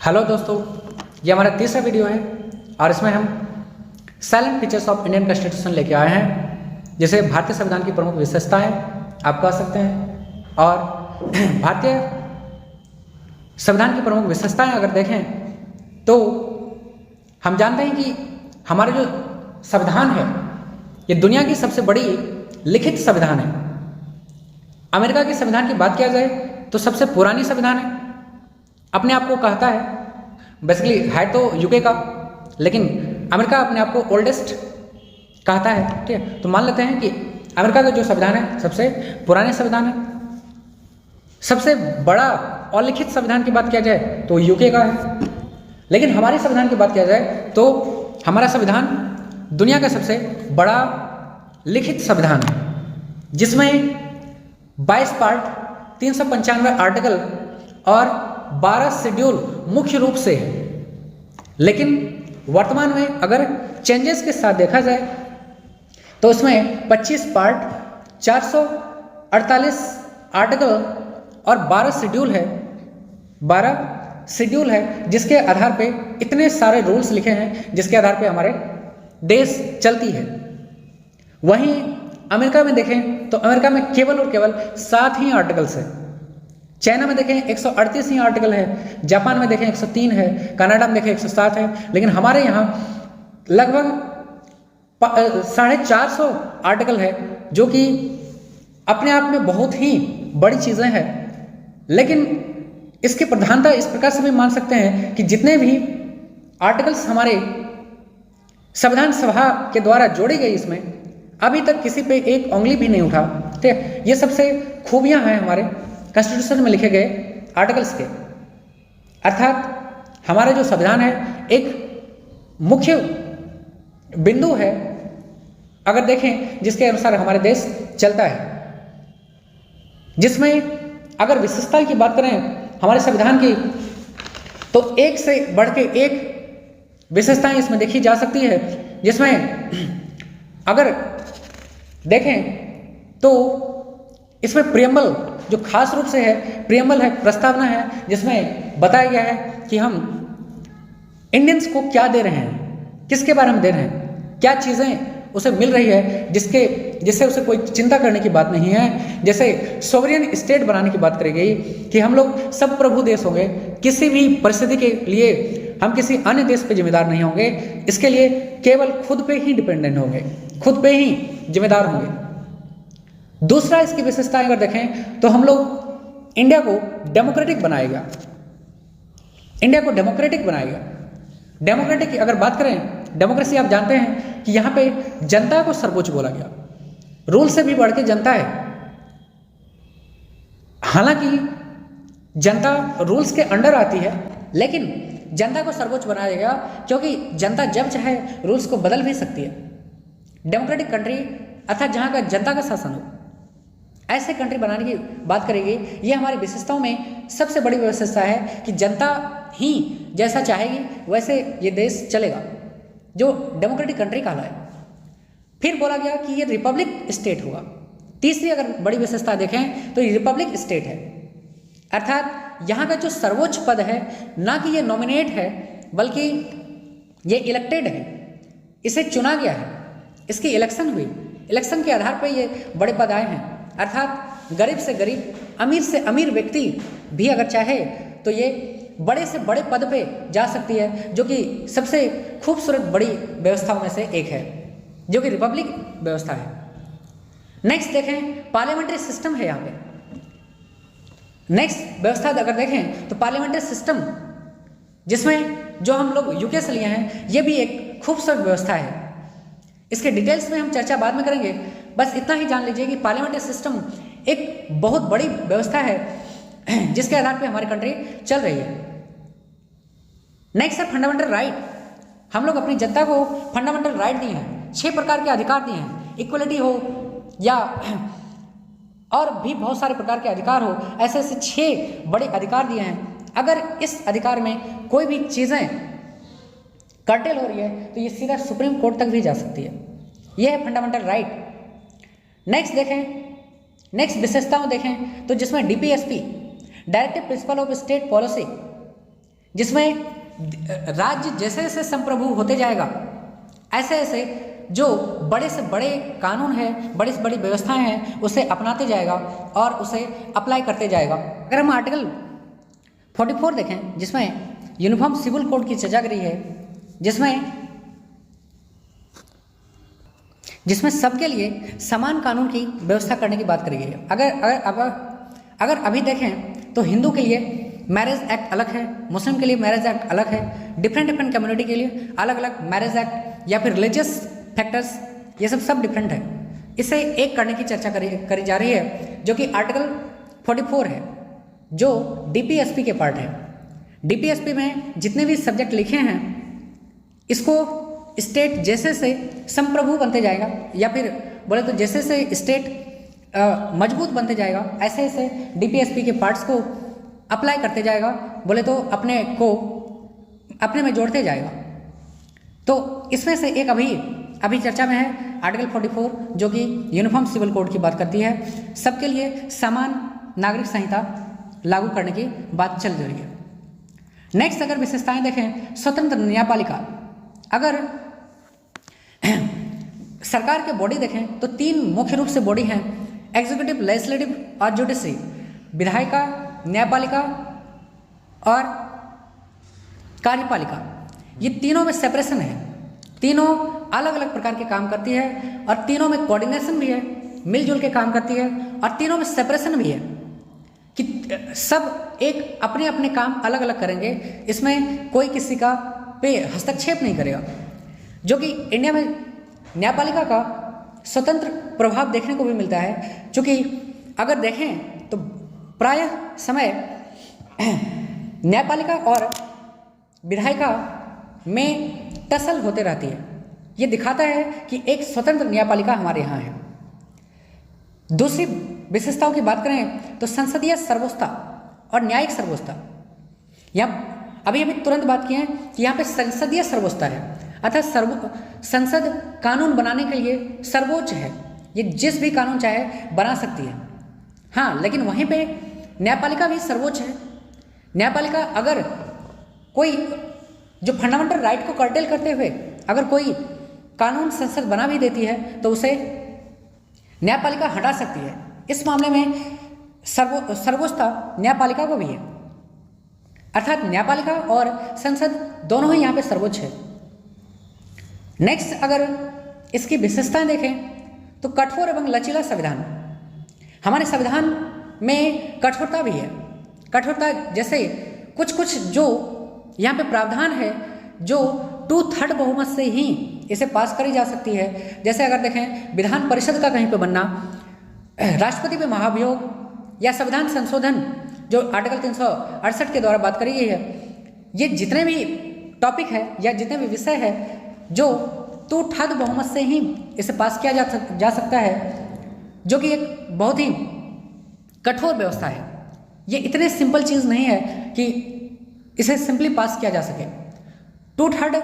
Hello दोस्तों, ये हमारा तीसरा वीडियो है और इसमें हम salient features of Indian constitution लेके आए हैं, जैसे भारतीय संविधान की प्रमुख विशेषताएं आप कह सकते हैं। और भारतीय संविधान की प्रमुख विशेषताएं अगर देखें तो हम जानते हैं कि हमारा जो संविधान है ये दुनिया की सबसे बड़ी लिखित संविधान है। अमेरिका के संविधान की बात किया जाए तो सबसे पुरानी संविधान है, अपने आप को कहता है, बेसिकली है तो यूके का, लेकिन अमेरिका अपने आप को ओल्डेस्ट कहता है। ठीक है, तो मान लेते हैं कि अमेरिका का जो संविधान है सबसे पुराने संविधान है। सबसे बड़ा और लिखित संविधान की बात किया जाए तो यूके का है, लेकिन हमारे संविधान की बात किया जाए तो हमारा संविधान दुनिया का सबसे बड़ा लिखित संविधान है, जिसमें 22 पार्ट, 395 आर्टिकल और 12 शेड्यूल मुख्य रूप से है। लेकिन वर्तमान में अगर चेंजेस के साथ देखा जाए तो उसमें 25 पार्ट, 448 आर्टिकल और 12 शेड्यूल है। 12 शेड्यूल है जिसके आधार पे इतने सारे रूल्स लिखे हैं जिसके आधार पे हमारे देश चलती है। वहीं अमेरिका में देखें तो अमेरिका में केवल और केवल 7 ही आर्टिकल्स है। चाइना में देखें 138 ही आर्टिकल है, जापान में देखें 103 है, कनाडा में देखें 107 है, लेकिन हमारे यहाँ लगभग 450 आर्टिकल है, जो कि अपने आप में बहुत ही बड़ी चीज़ें हैं। लेकिन इसकी प्रधानता इस प्रकार से भी मान सकते हैं कि जितने भी आर्टिकल्स हमारे संविधान सभा के द्वारा जोड़ी गई, इसमें अभी तक किसी पे एक उंगली भी नहीं उठा। ठीक है, ये सबसे खूबियां हैं हमारे कॉन्स्टिट्यूशन में लिखे गए आर्टिकल्स के। अर्थात हमारा जो संविधान है एक मुख्य बिंदु है, अगर देखें जिसके अनुसार हमारे देश चलता है, जिसमें अगर विशेषता की बात करें हमारे संविधान की तो एक से बढ़ के एक विशेषताएं इसमें देखी जा सकती है। जिसमें अगर देखें तो इसमें प्रियम्बल जो खास रूप से है, प्रियम्बल है, प्रस्तावना है, जिसमें बताया गया है कि हम इंडियंस को क्या दे रहे हैं, किसके बारे में दे रहे हैं, क्या चीज़ें उसे मिल रही है जिससे उसे कोई चिंता करने की बात नहीं है। जैसे सोवरियन स्टेट बनाने की बात करी गई कि हम लोग सब प्रभु देश होंगे, किसी भी परिस्थिति के लिए हम किसी अन्य देश पे जिम्मेदार नहीं होंगे, इसके लिए केवल खुद पे ही डिपेंडेंट होंगे, खुद पे ही जिम्मेदार होंगे। दूसरा इसकी विशेषता अगर देखें तो हम लोग इंडिया को डेमोक्रेटिक बनाएगा, इंडिया को डेमोक्रेटिक बनाएगा। डेमोक्रेटिक की अगर बात करें, डेमोक्रेसी आप जानते हैं कि यहाँ पे जनता को सर्वोच्च बोला गया, रूल से भी बढ़ के जनता है। हालांकि जनता रूल्स के अंडर आती है, लेकिन जनता को सर्वोच्च बनाया गया क्योंकि जनता जब चाहे रूल्स को बदल भी सकती है। डेमोक्रेटिक कंट्री अर्थात जहाँ का जनता का शासन हो, ऐसे कंट्री बनाने की बात करेगी। ये हमारी विशेषताओं में सबसे बड़ी विशेषता है कि जनता ही जैसा चाहेगी वैसे ये देश चलेगा, जो डेमोक्रेटिक कंट्री कहलाए। फिर बोला गया कि ये रिपब्लिक स्टेट होगा। तीसरी अगर बड़ी विशेषता देखें तो ये रिपब्लिक स्टेट है, अर्थात यहाँ का जो सर्वोच्च पद है, ना कि ये नॉमिनेट है बल्कि ये इलेक्टेड है, इसे चुना गया है, इसकी इलेक्शन हुई, इलेक्शन के आधार पर ये बड़े पद आए हैं। अर्थात गरीब से गरीब, अमीर से अमीर व्यक्ति भी अगर चाहे तो ये बड़े से बड़े पद पे जा सकती है, जो कि सबसे खूबसूरत बड़ी व्यवस्थाओं में से एक है, जो कि रिपब्लिक व्यवस्था है। नेक्स्ट देखें, पार्लियामेंट्री सिस्टम है यहाँ पे। नेक्स्ट व्यवस्था अगर देखें तो पार्लियामेंट्री सिस्टम, जिसमें जो हम लोग यूके से लिए हैं, ये भी एक खूबसूरत व्यवस्था है। इसके डिटेल्स में हम चर्चा बाद में करेंगे, बस इतना ही जान लीजिए कि पार्लियामेंट्री सिस्टम एक बहुत बड़ी व्यवस्था है जिसके आधार पे हमारी कंट्री चल रही है। नेक्स्ट है फंडामेंटल राइट। हम लोग अपनी जनता को फंडामेंटल राइट दिए हैं, 6 प्रकार के अधिकार दिए हैं, इक्वलिटी हो या और भी बहुत सारे प्रकार के अधिकार हो, ऐसे ऐसे 6 बड़े अधिकार दिए हैं। अगर इस अधिकार में कोई भी चीज़ें कर्टेल हो रही है तो ये सीधा सुप्रीम कोर्ट तक भी जा सकती है। यह है फंडामेंटल राइट। नेक्स्ट देखें, नेक्स्ट विशेषताओं देखें तो जिसमें DPSP directive principle of state policy, जिसमें राज्य जैसे जैसे संप्रभु होते जाएगा, ऐसे ऐसे जो बड़े से बड़े कानून है, बड़ी से बड़ी व्यवस्थाएं हैं, उसे अपनाते जाएगा और उसे अप्लाई करते जाएगा। अगर हम आर्टिकल 44 देखें, जिसमें यूनिफॉर्म सिविल कोड की चर्चा करी है, जिसमें सबके लिए समान कानून की व्यवस्था करने की बात करी गई है। अगर अभी देखें तो हिंदू के लिए मैरिज एक्ट अलग है, मुस्लिम के लिए मैरिज एक्ट अलग है, डिफरेंट कम्युनिटी के लिए अलग अलग मैरिज एक्ट या फिर रिलीजियस फैक्टर्स, ये सब डिफरेंट है। इसे एक करने की चर्चा करी जा रही है, जो कि आर्टिकल 44 है, जो डीपीएसपी के पार्ट है। डीपीएसपी में जितने भी सब्जेक्ट लिखे हैं, इसको स्टेट जैसे से संप्रभु बनते जाएगा, या फिर बोले तो जैसे से स्टेट मजबूत बनते जाएगा, ऐसे ऐसे डीपीएसपी के पार्ट्स को अप्लाई करते जाएगा, बोले तो अपने में जोड़ते जाएगा। तो इसमें से एक अभी चर्चा में है आर्टिकल 44, जो कि यूनिफॉर्म सिविल कोड की बात करती है, सबके लिए समान नागरिक संहिता लागू करने की बात चल रही है। नेक्स्ट अगर विशेषताएं देखें, स्वतंत्र न्यायपालिका। अगर सरकार के बॉडी देखें तो 3 मुख्य रूप से बॉडी हैं, एग्जीक्यूटिव, लेजिस्लेटिव और जुडिशरी। विधायिका, न्यायपालिका और कार्यपालिका, ये तीनों में सेपरेशन है, तीनों अलग अलग प्रकार के काम करती है, और तीनों में कोऑर्डिनेशन भी है, मिलजुल के काम करती है, और तीनों में सेपरेशन भी है कि सब एक अपने अपने काम अलग अलग करेंगे, इसमें कोई किसी का पे हस्तक्षेप नहीं करेगा। जो कि इंडिया में न्यायपालिका का स्वतंत्र प्रभाव देखने को भी मिलता है, क्योंकि अगर देखें तो प्रायः समय न्यायपालिका और विधायिका में टसल होते रहती है। ये दिखाता है कि एक स्वतंत्र न्यायपालिका हमारे यहाँ है। दूसरी विशेषताओं की बात करें तो संसदीय सर्वोच्चता और न्यायिक सर्वोच्चता। यहाँ अभी तुरंत बात की है कि यहाँ पे संसदीय सर्वोच्चता है, अर्थात संसद कानून बनाने के लिए सर्वोच्च है, ये जिस भी कानून चाहे बना सकती है। हाँ, लेकिन वहीं पे न्यायपालिका भी सर्वोच्च है। न्यायपालिका अगर कोई जो फंडामेंटल राइट को कर्टेल करते हुए अगर कोई कानून संसद बना भी देती है तो उसे न्यायपालिका हटा सकती है। इस मामले में सर्वोच्चता न्यायपालिका को भी है, अर्थात न्यायपालिका और संसद दोनों ही यहाँ पे सर्वोच्च है। नेक्स्ट अगर इसकी विशेषताएं देखें तो कठोर एवं लचीला संविधान। हमारे संविधान में कठोरता भी है। कठोरता जैसे कुछ जो यहाँ पे प्रावधान है जो 2/3 बहुमत से ही इसे पास करी जा सकती है। जैसे अगर देखें विधान परिषद का कहीं पे बनना, राष्ट्रपति पे महाभियोग या संविधान संशोधन जो आर्टिकल 368 के द्वारा बात करी गई है, ये जितने भी टॉपिक है या जितने भी विषय है जो 2/3 बहुमत से ही इसे पास किया जा सकता है, जो कि एक बहुत ही कठोर व्यवस्था है। ये इतने सिंपल चीज़ नहीं है कि इसे सिंपली पास किया जा सके। 2/3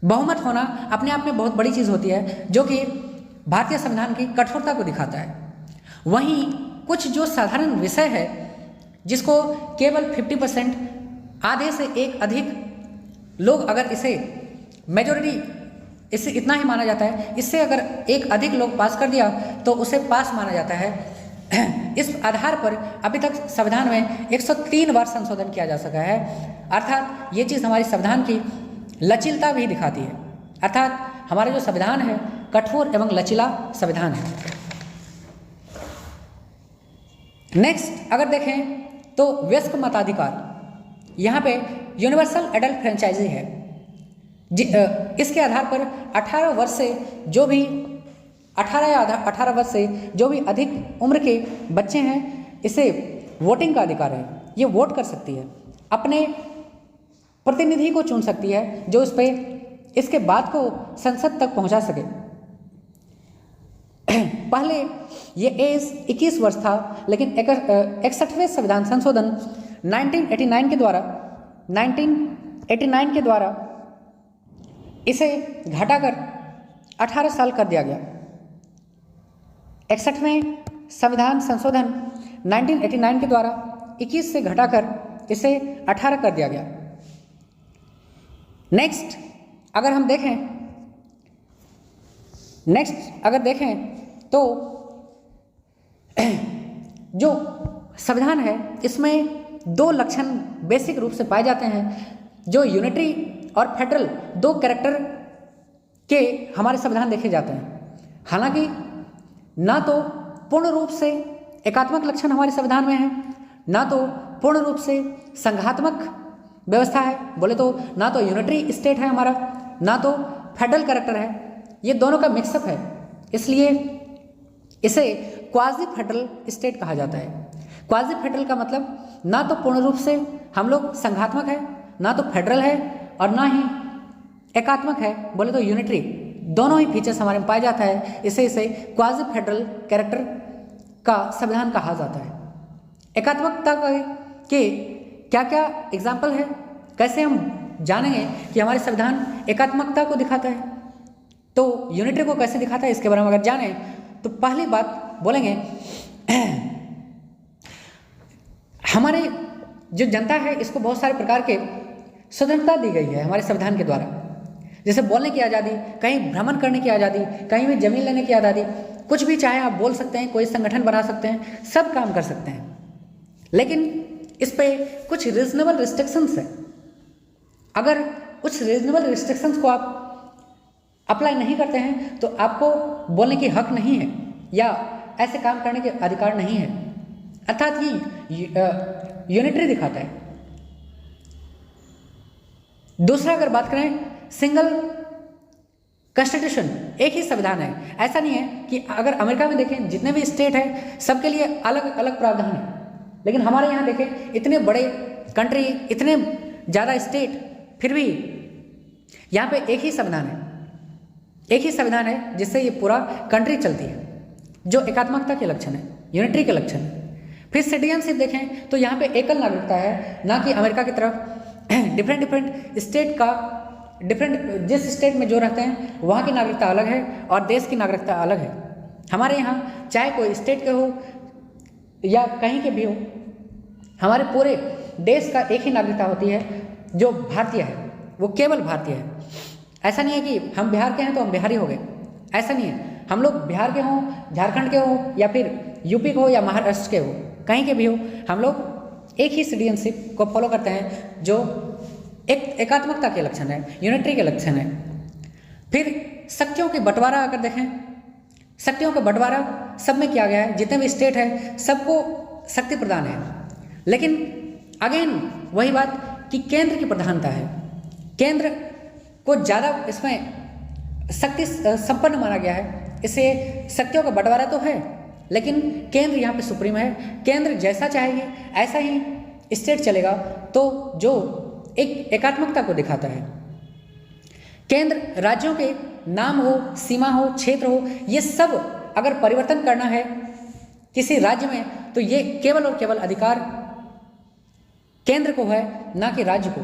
बहुमत होना अपने आप में बहुत बड़ी चीज़ होती है, जो कि भारतीय संविधान की कठोरता को दिखाता है। वहीं कुछ जो साधारण विषय है जिसको केवल 50% आधे से एक अधिक लोग अगर इसे मेजॉरिटी इससे इतना ही माना जाता है, इससे अगर एक अधिक लोग पास कर दिया तो उसे पास माना जाता है। इस आधार पर अभी तक संविधान में 103 बार संशोधन किया जा सका है। अर्थात ये चीज़ हमारी संविधान की लचीलता भी दिखाती है। अर्थात हमारा जो संविधान है कठोर एवं लचीला संविधान है। नेक्स्ट अगर देखें तो वयस्क मताधिकार, यहाँ पे यूनिवर्सल एडल्ट फ्रेंचाइजी है। इसके आधार पर 18 वर्ष से जो भी 18 वर्ष से जो भी अधिक उम्र के बच्चे हैं, इसे वोटिंग का अधिकार है। ये वोट कर सकती है, अपने प्रतिनिधि को चुन सकती है जो इस पे इसके बाद को संसद तक पहुंचा सके। पहले ये एज 21 वर्ष था, लेकिन 61वें संविधान संशोधन 1989 के द्वारा इसे घटाकर 18 साल कर दिया गया। 61वें संविधान संशोधन 1989 के द्वारा 21 से घटाकर इसे 18 कर दिया गया। नेक्स्ट अगर देखें तो जो संविधान है इसमें 2 लक्षण बेसिक रूप से पाए जाते हैं, जो यूनिटरी और फेडरल 2 कैरेक्टर के हमारे संविधान देखे जाते हैं। हालांकि ना तो पूर्ण रूप से एकात्मक लक्षण हमारे संविधान में है, ना तो पूर्ण रूप से संघात्मक व्यवस्था है, बोले तो ना तो यूनिटरी स्टेट है हमारा, ना तो फेडरल कैरेक्टर है, ये दोनों का मिक्सअप है, इसलिए इसे क्वाजी फेडरल स्टेट कहा जाता है। क्वाजी फेडरल का मतलब ना तो पूर्ण रूप से हम लोग संघात्मक है, ना तो फेडरल है और ना ही एकात्मक है, बोले तो यूनिटरी, दोनों ही फीचर्स हमारे में पाया जाता है, इसे क्वाजी फेडरल कैरेक्टर का संविधान कहा जाता है। एकात्मकता के क्या क्या एग्जाम्पल है, कैसे हम जानेंगे कि हमारे संविधान एकात्मकता को दिखाता है, तो यूनिटरी को कैसे दिखाता है, इसके बारे में अगर जाने तो पहली बात बोलेंगे हमारे जो जनता है इसको बहुत सारे प्रकार के स्वतंत्रता दी गई है हमारे संविधान के द्वारा, जैसे बोलने की आज़ादी, कहीं भ्रमण करने की आज़ादी, कहीं भी जमीन लेने की आज़ादी, कुछ भी चाहे आप बोल सकते हैं, कोई संगठन बना सकते हैं, सब काम कर सकते हैं। लेकिन इस पे कुछ रीजनेबल रिस्ट्रिक्शंस है। अगर उस रीजनेबल रिस्ट्रिक्शंस को आप अप्लाई नहीं करते हैं तो आपको बोलने की हक नहीं है या ऐसे काम करने के अधिकार नहीं है, अर्थात ये यूनिटरी दिखाता है। दूसरा अगर बात करें सिंगल कॉन्स्टिट्यूशन, एक ही संविधान है। ऐसा नहीं है कि अगर अमेरिका में देखें जितने भी स्टेट है सबके लिए अलग अलग प्रावधान है, लेकिन हमारे यहाँ देखें इतने बड़े कंट्री, इतने ज़्यादा स्टेट, फिर भी यहाँ पे एक ही संविधान है, एक ही संविधान है जिससे ये पूरा कंट्री चलती है, जो एकात्मकता के लक्षण है, यूनिटरी के लक्षण है। फिर सिटीजनशिप देखें तो यहाँ पे एकल नागरिकता है, ना कि अमेरिका की तरफ डिफरेंट स्टेट का जिस स्टेट में जो रहते हैं वहाँ की नागरिकता अलग है और देश की नागरिकता अलग है। हमारे यहाँ चाहे कोई स्टेट के हो या कहीं के भी हो, हमारे पूरे देश का एक ही नागरिकता होती है जो भारतीय है, वो केवल भारतीय है। ऐसा नहीं है कि हम बिहार के हैं तो हम बिहारी हो गए, ऐसा नहीं है। हम लोग बिहार के हों, झारखंड के हों या फिर यूपी के हो या महाराष्ट्र के हो, कहीं के भी हो, हम लोग एक ही सिटीजनशिप को फॉलो करते हैं जो एक एकात्मकता के लक्षण है, यूनिटरी के लक्षण है। फिर शक्तियों के बंटवारा अगर देखें, शक्तियों का बंटवारा सब में किया गया है, जितने भी स्टेट है सबको शक्ति प्रदान है, लेकिन अगेन वही बात कि केंद्र की प्रधानता है, केंद्र को ज़्यादा इसमें शक्ति संपन्न माना गया है, इससे शक्तियों का बंटवारा तो है लेकिन केंद्र यहाँ पे सुप्रीम है। केंद्र जैसा चाहेगी ऐसा ही स्टेट चलेगा, तो जो एक एकात्मकता को दिखाता है। केंद्र राज्यों के नाम हो, सीमा हो, क्षेत्र हो, ये सब अगर परिवर्तन करना है किसी राज्य में तो ये केवल और केवल अधिकार केंद्र को है, ना कि राज्य को।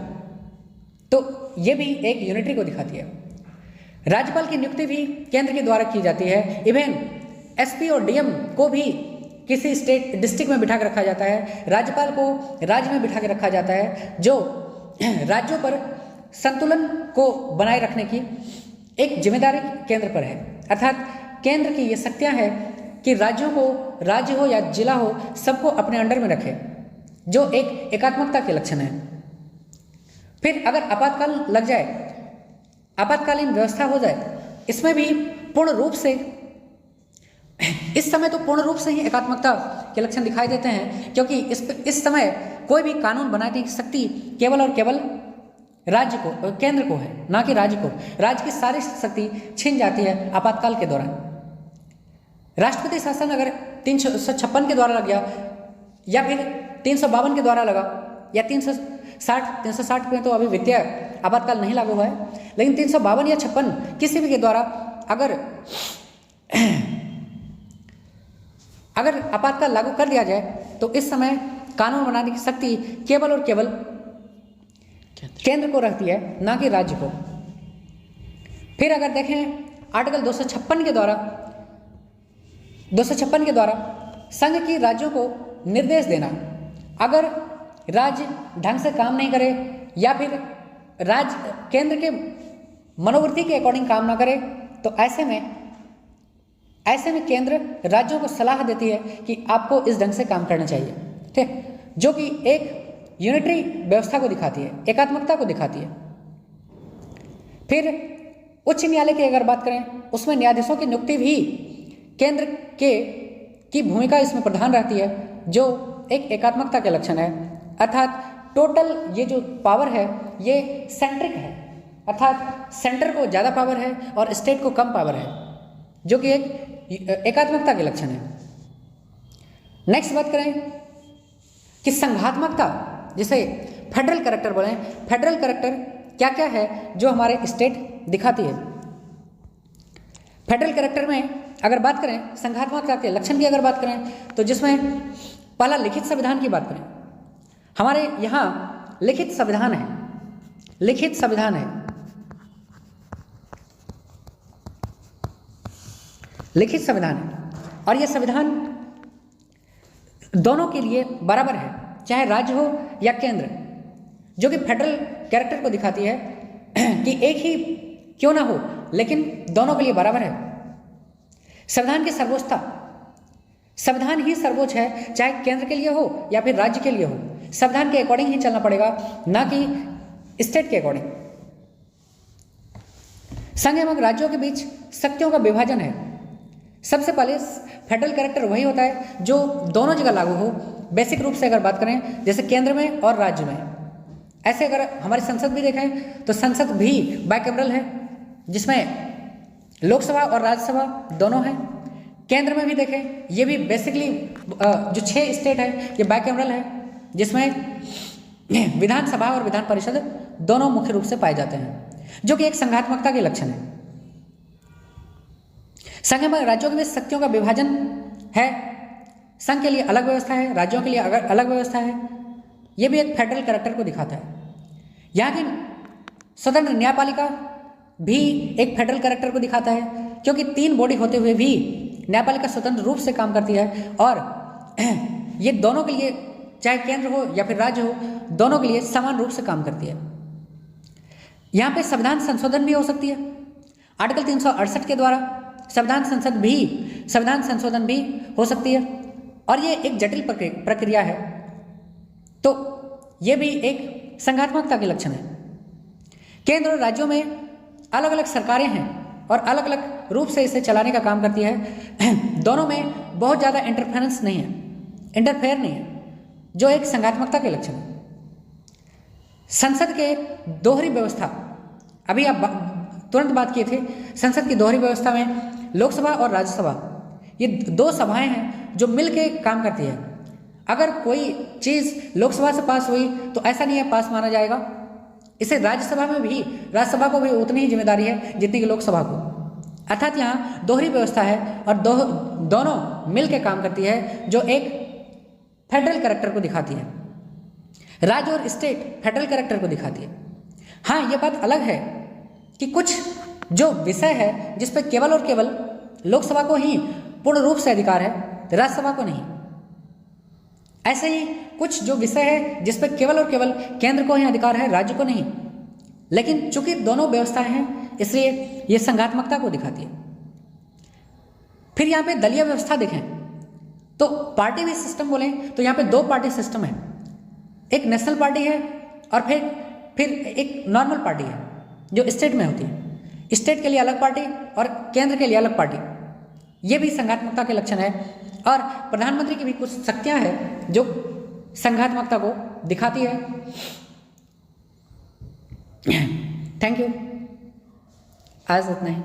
तो ये भी एक यूनिटरी को दिखाती है। राज्यपाल की नियुक्ति भी केंद्र के द्वारा की जाती है। इवन एसपी और डीएम को भी किसी स्टेट डिस्ट्रिक्ट में बिठा के रखा जाता है, राज्यपाल को राज्य में बिठा के रखा जाता है, जो राज्यों पर संतुलन को बनाए रखने की एक जिम्मेदारी केंद्र पर है। अर्थात केंद्र की ये शक्तियाँ हैं कि राज्यों को, राज्य हो या जिला हो, सबको अपने अंडर में रखे, जो एक एकात्मकता के लक्षण है। फिर अगर आपातकाल लग जाए, आपातकालीन व्यवस्था हो जाए, इसमें भी पूर्ण रूप से, इस समय तो पूर्ण रूप से ही एकात्मकता के लक्षण दिखाई देते हैं, क्योंकि इस समय कोई भी कानून बनाने की शक्ति केवल और केवल राज्य को, केंद्र को है, ना कि राज्य को। राज्य की सारी शक्ति छिन जाती है आपातकाल के दौरान। राष्ट्रपति शासन अगर 356 के द्वारा लग गया या फिर 352 के द्वारा लगा या 360 में तो अभी वित्तीय आपातकाल नहीं लागू हुआ है, लेकिन 352 या 56 किसी भी के द्वारा अगर आपातकाल लागू कर दिया जाए तो इस समय कानून बनाने की शक्ति केवल और केवल केंद्र को रहती है, ना कि राज्य को। फिर अगर देखें आर्टिकल 256 के द्वारा संघ की राज्यों को निर्देश देना, अगर राज्य ढंग से काम नहीं करे या फिर राज्य केंद्र के मनोवृत्ति के अकॉर्डिंग काम ना करे, तो ऐसे में केंद्र राज्यों को सलाह देती है कि आपको इस ढंग से काम करना चाहिए, ठीक, जो कि एक यूनिटरी व्यवस्था को दिखाती है, एकात्मकता को दिखाती है। फिर उच्च न्यायालय की अगर बात करें, उसमें न्यायाधीशों की नियुक्ति भी केंद्र की भूमिका इसमें प्रधान रहती है, जो एक एकात्मकता के लक्षण है। अर्थात टोटल ये जो पावर है ये सेंट्रिक है, अर्थात सेंटर को ज़्यादा पावर है और स्टेट को कम पावर है, जो कि एक एकात्मकता के लक्षण है। नेक्स्ट बात करें कि संघात्मकता, जिसे फेडरल कैरेक्टर बोले, फेडरल कैरेक्टर क्या क्या है जो हमारे स्टेट दिखाती है। फेडरल कैरेक्टर में अगर बात करें, संघात्मकता के लक्षण की अगर बात करें, तो जिसमें पहला लिखित संविधान की बात करें, हमारे यहाँ लिखित संविधान है, लिखित संविधान है, लिखित संविधान है, और यह संविधान दोनों के लिए बराबर है, चाहे राज्य हो या केंद्र, जो कि फेडरल कैरेक्टर को दिखाती है कि एक ही क्यों ना हो लेकिन दोनों के लिए बराबर है। संविधान की सर्वोच्चता, संविधान ही सर्वोच्च है, चाहे केंद्र के लिए हो या फिर राज्य के लिए हो, संविधान के अकॉर्डिंग ही चलना पड़ेगा, ना कि स्टेट के अकॉर्डिंग। संघ एवं राज्यों के बीच शक्तियों का विभाजन है। सबसे पहले फेडरल कैरेक्टर वही होता है जो दोनों जगह लागू हो। बेसिक रूप से अगर बात करें, जैसे केंद्र में और राज्य में, ऐसे अगर हमारी संसद भी देखें तो संसद भी बाइकैमरल है, जिसमें लोकसभा और राज्यसभा दोनों हैं। केंद्र में भी देखें, ये भी बेसिकली जो 6 स्टेट है ये बाइकैमरल है, जिसमें विधानसभा और विधान परिषद दोनों मुख्य रूप से पाए जाते हैं, जो कि एक संघात्मकता के लक्षण है। संघ में राज्यों के बीच शक्तियों का विभाजन है, संघ के लिए अलग व्यवस्था है, राज्यों के लिए अलग व्यवस्था है, यह भी एक फेडरल कैरेक्टर को दिखाता है। यहाँ की स्वतंत्र न्यायपालिका भी एक फेडरल कैरेक्टर को दिखाता है, क्योंकि 3 बॉडी होते हुए भी न्यायपालिका स्वतंत्र रूप से काम करती है, और ये दोनों के लिए, चाहे केंद्र हो या फिर राज्य हो, दोनों के लिए समान रूप से काम करती है। यहाँ पे संविधान संशोधन भी हो सकती है, आर्टिकल 368 के द्वारा संविधान संशोधन भी हो सकती है, और ये एक जटिल प्रक्रिया है, तो ये भी एक संघात्मकता के लक्षण है। केंद्र और राज्यों में अलग अलग सरकारें हैं और अलग अलग रूप से इसे चलाने का काम करती है। दोनों में बहुत ज़्यादा इंटरफेयर नहीं है, जो एक संघात्मकता के लक्षण है। संसद के दोहरी व्यवस्था, अभी आप तुरंत बात किए थे, संसद की दोहरी व्यवस्था में लोकसभा और राज्यसभा, ये 2 सभाएं हैं जो मिलके काम करती है। अगर कोई चीज़ लोकसभा से पास हुई तो ऐसा नहीं है पास माना जाएगा, इसे राज्यसभा को भी उतनी ही जिम्मेदारी है जितनी कि लोकसभा को। अर्थात यहाँ दोहरी व्यवस्था है और दोनों मिलके काम करती है, जो एक फेडरल कैरेक्टर को दिखाती है। राज्य और स्टेट फेडरल कैरेक्टर को दिखाती है। हाँ, ये बात अलग है कि कुछ जो विषय है जिस पर केवल और केवल लोकसभा को ही पूर्ण रूप से अधिकार है, राज्यसभा को नहीं। ऐसे ही कुछ जो विषय है जिस पर केवल और केवल केंद्र को ही अधिकार है, राज्य को नहीं। लेकिन चूंकि दोनों व्यवस्थाएं हैं, इसलिए यह संघात्मकता को दिखाती है। फिर यहाँ पे दलीय व्यवस्था देखें तो पार्टी बेस्ड सिस्टम बोलें तो यहाँ पे 2 पार्टी सिस्टम है, एक नेशनल पार्टी है और फिर एक नॉर्मल पार्टी है जो स्टेट में होती है। स्टेट के लिए अलग पार्टी और केंद्र के लिए अलग पार्टी, ये भी संघात्मकता के लक्षण है। और प्रधानमंत्री की भी कुछ शक्तियां हैं जो संघात्मकता को दिखाती है। थैंक यू, आज इतना ही।